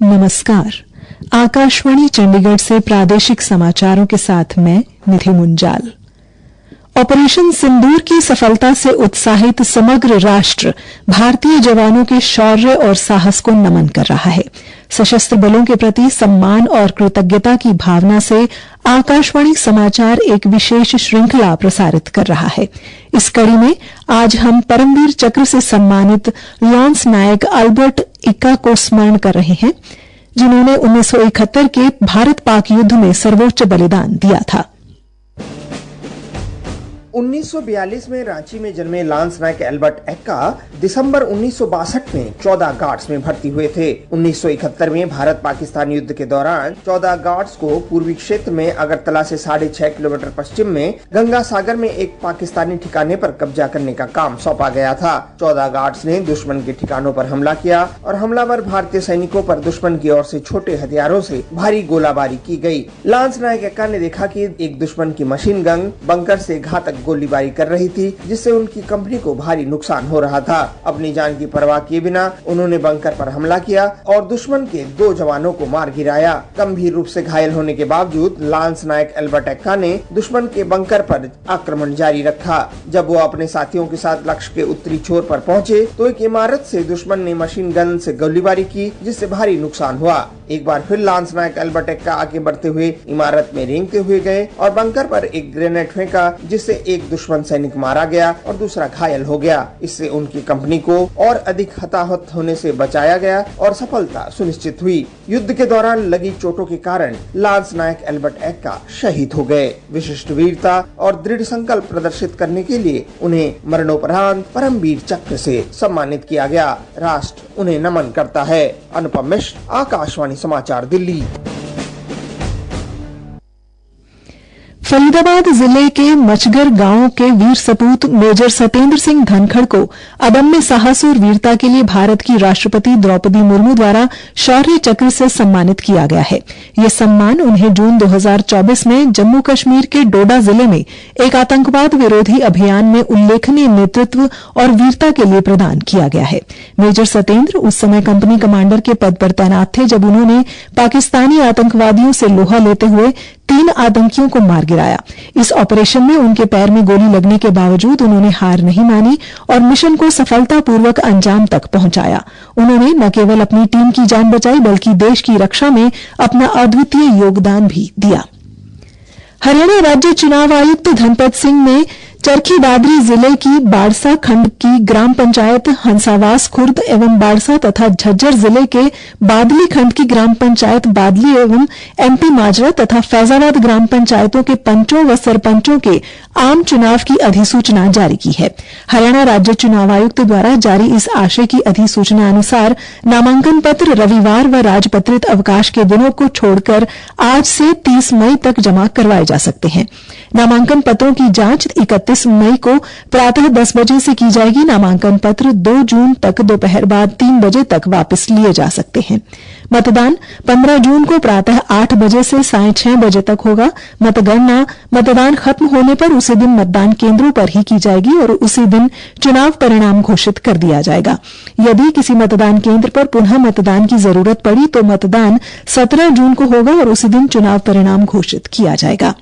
नमस्कार। आकाशवाणी चंडीगढ़ से प्रादेशिक समाचारों के साथ मैं निधि मुंजाल। ऑपरेशन सिंदूर की सफलता से उत्साहित समग्र राष्ट्र भारतीय जवानों के शौर्य और साहस को नमन कर रहा है। सशस्त्र बलों के प्रति सम्मान और कृतज्ञता की भावना से आकाशवाणी समाचार एक विशेष श्रृंखला प्रसारित कर रहा है। इस कड़ी में आज हम परमवीर चक्र से सम्मानित लॉन्स नायक अल्बर्ट इक्का को स्मरण कर रहे हैं, जिन्होंने 1971 के भारत पाक युद्ध में सर्वोच्च बलिदान दिया था। 1942 में रांची में जन्मे लांस नायक एल्बर्ट एक्का दिसंबर 1962 में 14 गार्ड्स में भर्ती हुए थे। 1971 में भारत पाकिस्तान युद्ध के दौरान 14 गार्ड्स को पूर्वी क्षेत्र में अगरतला से 6.5 किलोमीटर पश्चिम में गंगा सागर में एक पाकिस्तानी ठिकाने पर कब्जा करने का काम सौंपा गया था। 14 गार्ड्स ने दुश्मन के ठिकानों पर हमला किया और हमलावर भारतीय सैनिकों पर दुश्मन की ओर से छोटे हथियारों से भारी गोलाबारी की गई। लांस नायक एक्का ने देखा कि एक दुश्मन की मशीन गन बंकर से घातक गोलीबारी कर रही थी, जिससे उनकी कंपनी को भारी नुकसान हो रहा था। अपनी जान की परवाह किए बिना उन्होंने बंकर पर हमला किया और दुश्मन के 2 जवानों को मार गिराया। गंभीर रूप से घायल होने के बावजूद लांस नायक एल्बर्ट एक्का ने दुश्मन के बंकर पर आक्रमण जारी रखा। जब वो अपने साथियों के साथ लक्ष्य के उत्तरी छोर पर पहुंचे तो एक इमारत से दुश्मन ने मशीन गन से गोलीबारी की, जिससे भारी नुकसान हुआ। एक बार फिर लांस नायक एल्बर्ट एक्का आगे बढ़ते हुए इमारत में रेंगते हुए गए और बंकर पर एक ग्रेनेड फेंका, जिससे एक दुश्मन सैनिक मारा गया और दूसरा घायल हो गया। इससे उनकी कंपनी को और अधिक हताहत होने से बचाया गया और सफलता सुनिश्चित हुई। युद्ध के दौरान लगी चोटों के कारण लांस नायक एल्बर्ट एक्का शहीद हो गए। विशिष्ट वीरता और दृढ़ संकल्प प्रदर्शित करने के लिए उन्हें मरणोपरांत परमवीर चक्र से सम्मानित किया गया। राष्ट्र उन्हें नमन करता है। अनुपम मिश्र, आकाशवाणी समाचार, दिल्ली। फरीदाबाद जिले के मचगर गांव के वीर सपूत मेजर सतेंद्र सिंह धनखड़ को अदम्य साहस और वीरता के लिए भारत की राष्ट्रपति द्रौपदी मुर्मू द्वारा शौर्य चक्र से सम्मानित किया गया है। यह सम्मान उन्हें जून 2024 में जम्मू कश्मीर के डोडा जिले में एक आतंकवाद विरोधी अभियान में उल्लेखनीय नेतृत्व और वीरता के लिए प्रदान किया गया है। मेजर सतेंद्र उस समय कंपनी कमांडर के पद पर तैनात थे जब उन्होंने पाकिस्तानी आतंकवादियों से लोहा लेते हुए 3 आतंकियों को मार गिराया। इस ऑपरेशन में उनके पैर में गोली लगने के बावजूद उन्होंने हार नहीं मानी और मिशन को सफलतापूर्वक अंजाम तक पहुंचाया। उन्होंने न केवल अपनी टीम की जान बचाई बल्कि देश की रक्षा में अपना अद्वितीय योगदान भी दिया। हरियाणा राज्य चुनाव आयुक्त धनपत सिंह ने चरखी दादरी जिले की बाड़सा खंड की ग्राम पंचायत हंसावास खुर्द एवं बाड़सा तथा झज्जर जिले के बादली खंड की ग्राम पंचायत बादली एवं एमपी माजरा तथा फैजाबाद ग्राम पंचायतों के पंचों व सरपंचों के आम चुनाव की अधिसूचना जारी की है। हरियाणा राज्य चुनाव आयुक्त द्वारा जारी इस आशय की अधिसूचना अनुसार नामांकन पत्र रविवार व राजपत्रित अवकाश के दिनों को छोड़कर आज से 30 मई तक जमा करवाए जा सकते हैं। नामांकन पत्रों की जांच 31 मई को प्रातः 10 बजे से की जाएगी। नामांकन पत्र 2 जून तक दोपहर बाद 3 बजे तक वापस लिए जा सकते हैं। मतदान 15 जून को प्रातः 8 बजे से साढ़े 6 बजे तक होगा। मतगणना मतदान खत्म होने पर उसी दिन मतदान केंद्रों पर ही की जाएगी और उसी दिन चुनाव परिणाम घोषित कर दिया जाएगा। यदि किसी मतदान केंद्र पर पुनः मतदान की जरूरत पड़ी तो मतदान 17 जून को होगा और उसी दिन चुनाव परिणाम घोषित किया जाएगा।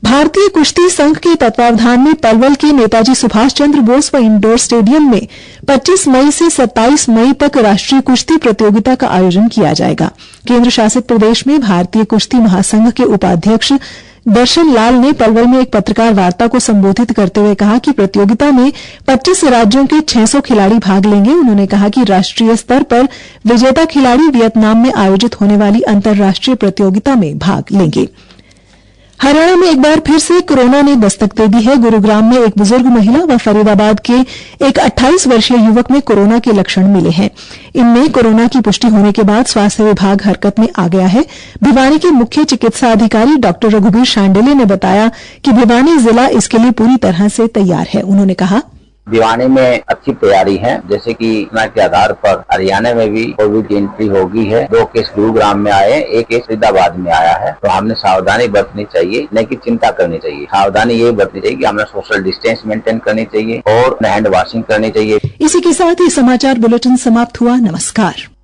भारतीय कुश्ती संघ के तत्वावधान में पलवल के नेताजी सुभाष चंद्र बोस व इंडोर स्टेडियम में 25 मई से 27 मई तक राष्ट्रीय कुश्ती प्रतियोगिता का आयोजन किया जाएगा। केंद्र शासित प्रदेश में भारतीय कुश्ती महासंघ के उपाध्यक्ष दर्शन लाल ने पलवल में एक पत्रकार वार्ता को संबोधित करते हुए कहा कि प्रतियोगिता में 25 राज्यों के 600 खिलाड़ी भाग लेंगे। उन्होंने कहा कि राष्ट्रीय स्तर पर विजेता खिलाड़ी वियतनाम में आयोजित होने वाली अंतर्राष्ट्रीय प्रतियोगिता में भाग लेंगे। हरियाणा में एक बार फिर से कोरोना ने दस्तक दे दी है। गुरुग्राम में एक बुजुर्ग महिला व फरीदाबाद के एक 28 वर्षीय युवक में कोरोना के लक्षण मिले हैं। इनमें कोरोना की पुष्टि होने के बाद स्वास्थ्य विभाग हरकत में आ गया है। भिवानी के मुख्य चिकित्सा अधिकारी डॉक्टर रघुबीर शांडिल्य ने बताया कि भिवानी जिला इसके लिए पूरी तरह से तैयार है। उन्होंने कहा, भिवानी में अच्छी तैयारी है। जैसे कि सूचना के आधार पर हरियाणा में भी कोविड की एंट्री होगी है। 2 केस गुरुग्राम में आए, 1 केस फरीदाबाद में आया है। तो हमने सावधानी बरतनी चाहिए, न कि चिंता करनी चाहिए। सावधानी ये बरतनी चाहिए कि हमें सोशल डिस्टेंस मेंटेन करनी चाहिए और हैंड वॉशिंग करनी चाहिए। इसी के साथ ही समाचार बुलेटिन समाप्त हुआ। नमस्कार।